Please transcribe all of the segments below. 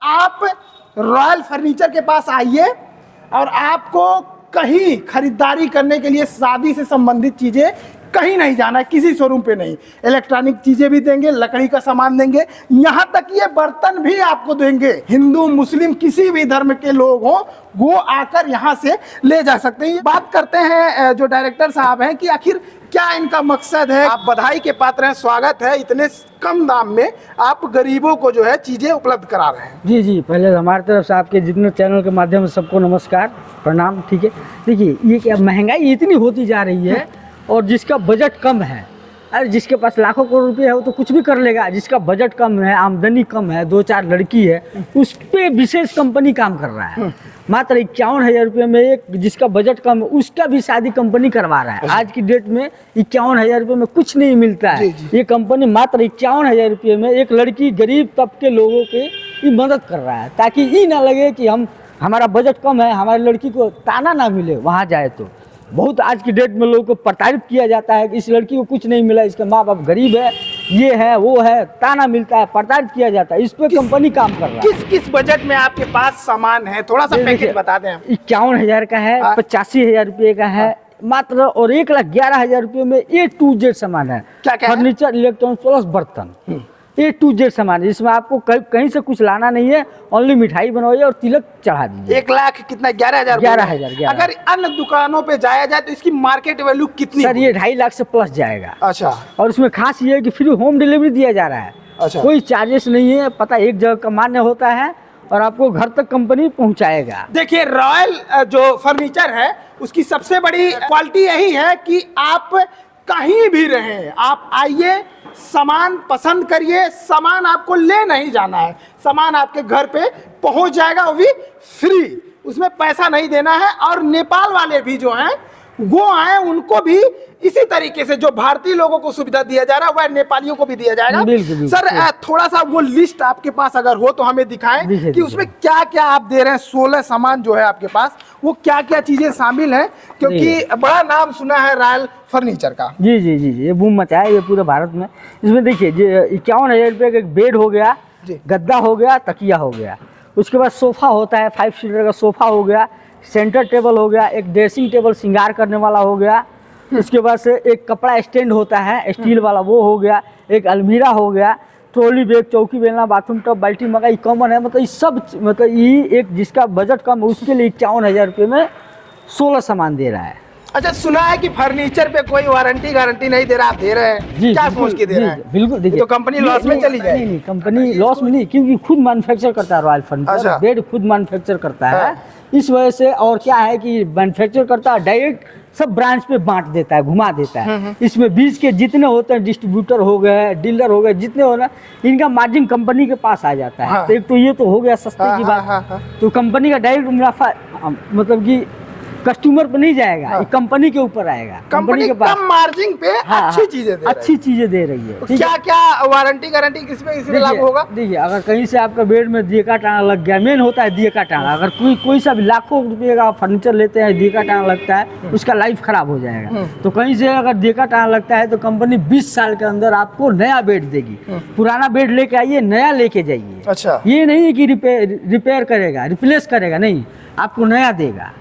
आप royal furniture के पास आइए और आपको कहीं खरीदारी करने के लिए शादी से संबंधित चीजें कहीं नहीं जाना है, किसी शोरूम पे नहीं। इलेक्ट्रॉनिक चीजें भी देंगे, लकड़ी का सामान देंगे, यहाँ तक ये बर्तन भी आपको देंगे। हिंदू मुस्लिम किसी भी धर्म के लोग हों वो आकर यहाँ से ले जा सकते हैं। बात करते हैं जो डायरेक्टर साहब हैं कि आखिर क्या इनका मकसद है। आप बधाई के पात्र हैं, स्वागत है। इतने कम दाम में आप गरीबों को जो है चीजें उपलब्ध करा रहे हैं। जी जी, पहले हमारी तरफ से आपके जितने चैनल के माध्यम से सबको नमस्कार प्रणाम। ठीक है, देखिए ये क्या महंगाई इतनी होती जा रही है और जिसका बजट कम है, अरे जिसके पास लाखों करोड़ रुपए है वो तो कुछ भी कर लेगा। जिसका बजट कम है, आमदनी कम है, 2-4 लड़की है, उस पे विशेष कंपनी काम कर रहा है। मात्र 51,000 रुपये में एक जिसका बजट कम है उसका भी शादी कंपनी करवा रहा है। आज की डेट में 51,000 रुपये में कुछ नहीं मिलता है। ये कंपनी मात्र 51,000 रुपये में एक लड़की गरीब तबके लोगों की मदद कर रहा है, ताकि ये ना लगे कि हमारा बजट कम है, हमारी लड़की को ताना ना मिले वहाँ जाए। तो बहुत आज की डेट में लोगों को प्रताड़ित किया जाता है कि इस लड़की को कुछ नहीं मिला, इसके माँ बाप गरीब है, ये है वो है, ताना मिलता है, प्रताड़ित किया जाता है। इस पे कंपनी काम कर रहा है। किस बजट में आपके पास सामान है, थोड़ा सा पैकेज बता दें। 51,000 का है, 85,000 रुपये का है मात्र, और 1,11,000 रुपये में A to Z सामान है। क्या फर्नीचर, इलेक्ट्रॉनिक प्लस बर्तन, A to Z सामान है। इसमें आपको कहीं से कुछ लाना नहीं है, ओनली मिठाई बनवाइए और तिलक चढ़ा दीजिए। 1 लाख कितना? 11,000। 11,000। अगर अन्य दुकानों पे जाया जाए तो इसकी मार्केट वैल्यू कितनी? सर ये 2.5 लाख से प्लस जाएगा। अच्छा। और उसमें खास ये है कि फ्री होम डिलीवरी दिया जा रहा है। अच्छा। कोई चार्जेस नहीं है, पता एक जगह का मान्य होता है और आपको घर तक कंपनी पहुंचाएगा। देखिए रॉयल जो फर्नीचर है उसकी सबसे बड़ी क्वालिटी यही है कि आप कहीं भी रहें, आप आइए, सामान पसंद करिए, सामान आपको ले नहीं जाना है, सामान आपके घर पे पहुंच जाएगा, वो भी फ्री, उसमें पैसा नहीं देना है। और नेपाल वाले भी जो हैं वो आए, उनको भी इसी तरीके से जो भारतीय लोगों को सुविधा दिया जा रहा है वह नेपालियों को भी दिया जाएगा। सर थोड़ा सा वो लिस्ट आपके पास अगर हो तो हमें दिखाएं कि उसमें क्या क्या आप दे रहे हैं। 16 सामान जो है आपके पास, वो क्या क्या चीजें शामिल हैं, क्योंकि बड़ा नाम सुना है रॉयल फर्नीचर का। जी जी जी जी, ये बूम मचा है ये पूरे भारत में। इसमें देखिए 51,000 रुपये का एक बेड हो गया, गद्दा हो गया, तकिया हो गया, उसके बाद सोफा होता है, 5 सीटर का सोफा हो गया, सेंटर टेबल हो गया, एक ड्रेसिंग टेबल श्रृंगार करने वाला हो गया, उसके बाद से एक कपड़ा स्टैंड होता है स्टील वाला वो हो गया, एक अलमीरा हो गया, ट्रॉली बैग, चौकी बेलना, बाथरूम टब, बाल्टी मगाई कॉमन है। मतलब ये सब, मतलब ये एक जिसका बजट कम है उसके लिए 51,000 रुपये में 16 सामान दे रहा है। अच्छा, सुना है कि फर्नीचर पे कोई वारंटी गारंटी नहीं दे रहा, आप दे रहे हैं? क्या सोच के दे रहे हैं? बिल्कुल, देखिए तो कंपनी लॉस में चली जाए? नहीं, कंपनी लॉस में नहीं, क्योंकि खुद मैन्युफैक्चर करता है रॉयल फर्नीचर। बेड खुद मैन्युफैक्चर करता है, इस वजह से। और क्या है कि मैन्युफैक्चर करता है, डायरेक्ट सब ब्रांच पे बांट देता है, घुमा देता है। इसमें बीच के जितने होते हैं, डिस्ट्रीब्यूटर हो गए, डीलर हो गए, जितने हो ना, इनका मार्जिन कंपनी के पास आ जाता है। तो एक तो ये तो हो गया सस्ते की बात। तो कंपनी का डायरेक्ट मुनाफा मतलब कि कस्टमर पे नहीं जाएगा, ये कंपनी के ऊपर आएगा। कंपनी के पास कम मार्जिन पे अच्छी चीजें दे रही है। तो क्या क्या वारंटी गारंटी किसमें लागू होगा? देखिए अगर कहीं से आपका बेड में दिए का टाना लग गया, मेन होता है दिए का टाना। अगर कोई सा भी लाखों रुपये का फर्नीचर लेते हैं, दिए का टाना लगता है, उसका लाइफ खराब हो जाएगा। तो कहीं से अगर दिए का टाना लगता है तो कंपनी 20 साल के अंदर आपको नया बेड देगी। पुराना बेड लेके आइए, नया लेके जाइए। अच्छा, ये नहीं है कि रिपेयर करेगा, रिप्लेस करेगा, नहीं, आपको नया देगा।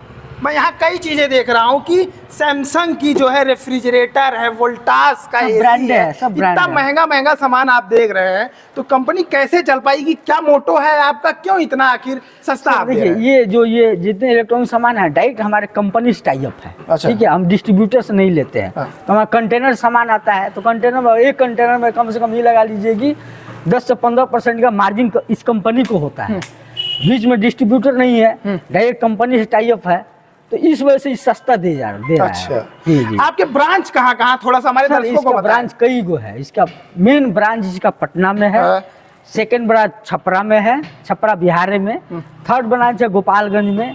मैं यहाँ कई चीजें देख रहा हूँ कि सैमसंग की जो है रेफ्रिजरेटर है, वोल्टास का ब्रांड है, सब ब्रांड है। इतना महंगा सामान आप देख रहे हैं, तो कंपनी कैसे चल पाएगी? क्या मोटो है आपका, क्यों इतना आखिर सस्ता आप दे रहे हैं? ये जितने इलेक्ट्रॉनिक सामान है डायरेक्ट हमारे कंपनी से टाई अप है। अच्छा। ठीक है, हम डिस्ट्रीब्यूटर से नहीं लेते हैं। तो हमारा कंटेनर सामान आता है, तो कंटेनर में एक कंटेनर में कम से कम ये लगा लीजिए कि 10 से 15% का मार्जिन इस कंपनी को होता है। बीच में डिस्ट्रीब्यूटर नहीं है, डायरेक्ट कंपनी से टाई अप है, तो इस वजह से सस्ता दे रहा अच्छा। है। जी। आपके ब्रांच कहाँ थोड़ा सा हमारे दर्शकों को बताएं। ब्रांच कई गो है। इसका मेन ब्रांच इसका पटना में है, सेकंड ब्रांच छपरा में है, छपरा बिहार में, थर्ड ब्रांच है गोपालगंज में,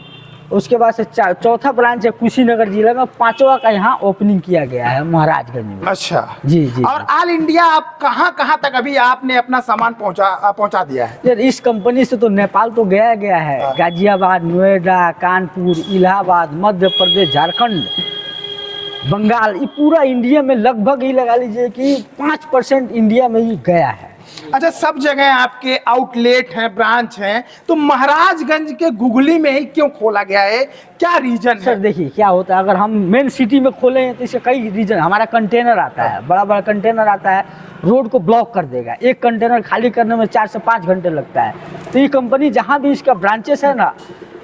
उसके बाद से चौथा ब्रांच है कुशीनगर जिला में, 5वां का यहाँ ओपनिंग किया गया है महाराजगंज में। अच्छा जी जी। और ऑल इंडिया आप कहाँ तक अभी आपने अपना सामान पहुँचा दिया है? यार इस कंपनी से तो नेपाल तो गया है, गाजियाबाद, नोएडा, कानपुर, इलाहाबाद, मध्य प्रदेश, झारखंड, बंगाल, ये पूरा इंडिया में लगभग ही लगा लीजिए कि 5% इंडिया में ही गया है। अच्छा, सब जगह आपके आउटलेट हैं, ब्रांच हैं, तो महाराजगंज के गुगली में ही क्यों खोला गया है, क्या रीजन सर है? देखिए क्या होता है, अगर हम मेन सिटी में खोले हैं तो इसके कई रीजन। हमारा कंटेनर आता है, बड़ा बड़ा कंटेनर आता है, रोड को ब्लॉक कर देगा। एक कंटेनर खाली करने में 4 से 5 घंटे लगता है। तो ये कंपनी जहाँ भी इसका ब्रांचेस है ना,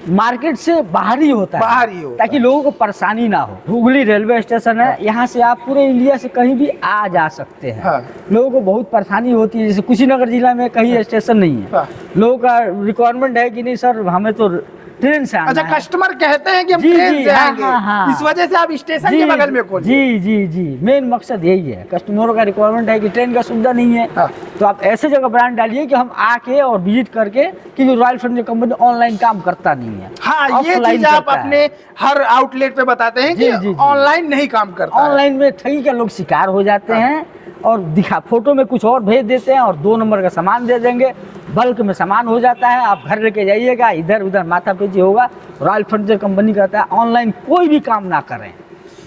मार्केट से बाहर ही होता है, बाहर ही होता ताकि लोगों को परेशानी ना हो। हुगली रेलवे स्टेशन है, यहाँ से आप पूरे इंडिया से कहीं भी आ जा सकते हैं। हाँ। लोगों को बहुत परेशानी होती है, जैसे कुशीनगर जिला में कहीं स्टेशन नहीं है। हाँ। लोगों का रिक्वायरमेंट है कि नहीं सर हमें तो ट्रेन से आना अच्छा, है। कस्टमर कहते हैं कि हम जी, ट्रेन जी, से हाँ, आएंगे, हाँ, हाँ। इस वजह से आप स्टेशन के बगल में खोलिए। जी जी जी, मेन मकसद यही है। कस्टमरों का रिक्वायरमेंट है कि ट्रेन का सुविधा नहीं है, हाँ। तो आप ऐसे जगह ब्रांड डालिए कि हम आके और विजिट करके, क्योंकि रॉयल फर्नीचर कंपनी ऑनलाइन काम करता नहीं है। हाँ, ये ऑफलाइन चीज आप करता है। अपने हर आउटलेट पे बताते हैं जी, कि जी, जी। ऑनलाइन नहीं काम करता है। ऑनलाइन में ठगी के लोग शिकार हो जाते हैं और दिखा फोटो में कुछ और भेज देते हैं और 2 नंबर का सामान दे देंगे। बल्क में सामान हो जाता है, आप घर लेके जाइएगा, इधर उधर माथापेची होगा। रॉयल फर्नीचर कंपनी कहता है ऑनलाइन कोई भी काम ना करें,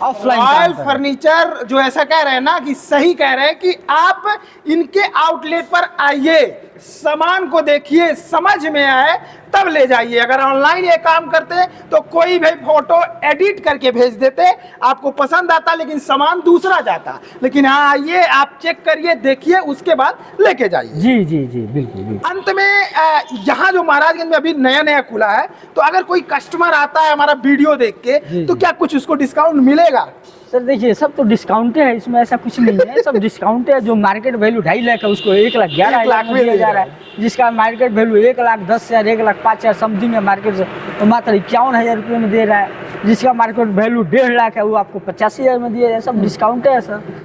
ऑफलाइन रॉयल काम करें। फर्नीचर जो ऐसा कह रहे हैं ना, कि सही कह रहे हैं कि आप इनके आउटलेट पर आइए, सामान को देखिए, समझ में आए तब ले जाइए। अगर ऑनलाइन ये काम करते तो कोई भी फोटो एडिट करके भेज देते, आपको पसंद आता लेकिन सामान दूसरा जाता। लेकिन हाँ, आइए, आप चेक करिए, देखिए, उसके बाद लेके जाइए। जी जी जी, बिल्कुल बिल्कुल। अंत में यहाँ जो महाराजगंज में अभी नया नया खुला है, तो अगर कोई कस्टमर आता है हमारा वीडियो देख के, जी, तो जी। क्या कुछ उसको डिस्काउंट मिलेगा? सर देखिए, सब तो डिस्काउंट है, इसमें ऐसा कुछ नहीं है। सब डिस्काउंट है। जो मार्केट वैल्यू 2.5 लाख है उसको 1,11,000 में दिया जा रहा है। जिसका मार्केट वैल्यू 1,10,000, 1,05,000 समथिंग है मार्केट से, तो मात्र 51,000 रुपये में दे रहा है। जिसका मार्केट वैल्यू 1.5 लाख है वो आपको 85,000 में दिया जाए। सब डिस्काउंट है सर।